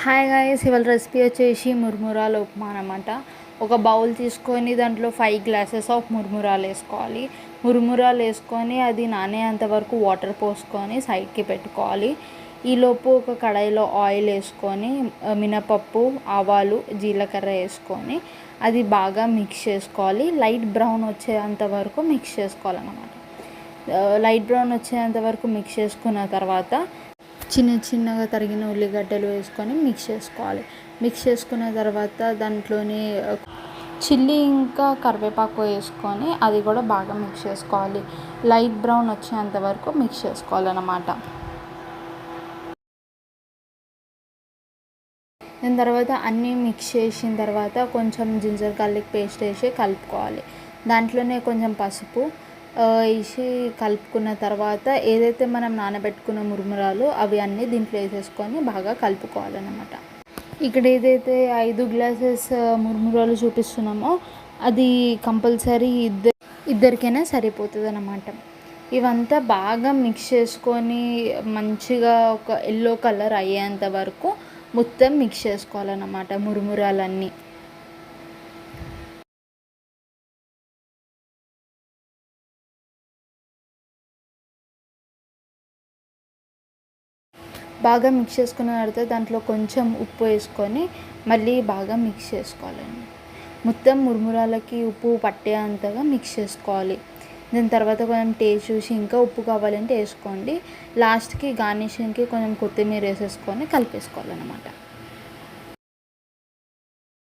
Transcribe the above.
Hi guys, ఇవాళ recipe వచ్చేసి మురుమురాలు ఉప్మా అనమాట. ఒక బౌల్ తీసుకొని దాంట్లో 5 గ్లాసెస్ ఆఫ్ మురుమురాలు వేసుకోవాలి. మురుమురాలు వేసుకొని అది నానేంత వరకు వాటర్ పోసుకొని సైడ్కి పెట్టుకోవాలి. ఈలోపు ఒక కడాయిలో ఆయిల్ వేసుకొని మినపప్పు, ఆవాలు, జీలకర్ర వేసుకొని అది బాగా మిక్స్ చేసుకోవాలి. లైట్ బ్రౌన్ వచ్చేంత వరకు మిక్స్ చేసుకోవాలన్నమాట. లైట్ బ్రౌన్ వచ్చేంత వరకు మిక్స్ చేసుకున్న తర్వాత చిన్నగా తరిగిన ఉల్లిగడ్డలు వేసుకొని మిక్స్ చేసుకోవాలి. మిక్స్ చేసుకున్న తర్వాత దాంట్లోని చిల్లీ ఇంకా కరివేపాకు వేసుకొని అది కూడా బాగా మిక్స్ చేసుకోవాలి. లైట్ బ్రౌన్ వచ్చేంత వరకు మిక్స్ చేసుకోవాలన్నమాట. దాని తర్వాత అన్నీ మిక్స్ చేసిన తర్వాత కొంచెం జింజర్ గార్లిక్ పేస్ట్ వేసి కలుపుకోవాలి. దాంట్లోనే కొంచెం పసుపు వేసి కలుపుకున్న తర్వాత ఏదైతే మనం నానబెట్టుకున్న మురుమురాలు అవి అన్నీ దీంట్లో వేసేసుకొని బాగా కలుపుకోవాలన్నమాట. ఇక్కడ ఏదైతే 5 గ్లాసెస్ మురుమురాలు చూపిస్తున్నామో అది కంపల్సరీ ఇద్దరికైనా సరిపోతుంది అన్నమాట. ఇవంతా బాగా మిక్స్ చేసుకొని మంచిగా ఒక ఎల్లో కలర్ అయ్యేంత వరకు మొత్తం మిక్స్ చేసుకోవాలన్నమాట మురుమురాలన్నీ. బాగా మిక్స్ చేసుకున్న తర్వాత దాంట్లో కొంచెం ఉప్పు వేసుకొని మళ్ళీ బాగా మిక్స్ చేసుకోవాలండి. మొత్తం మురుమురాలకి ఉప్పు పట్టేంతగా మిక్స్ చేసుకోవాలి. దాని తర్వాత కొంచెం టేస్ట్ చూసి ఇంకా ఉప్పు కావాలంటే వేసుకోండి. లాస్ట్కి గార్నిషింగ్కి కొంచెం కొత్తిమీర వేసేసుకొని కలిపేసుకోవాలన్నమాట.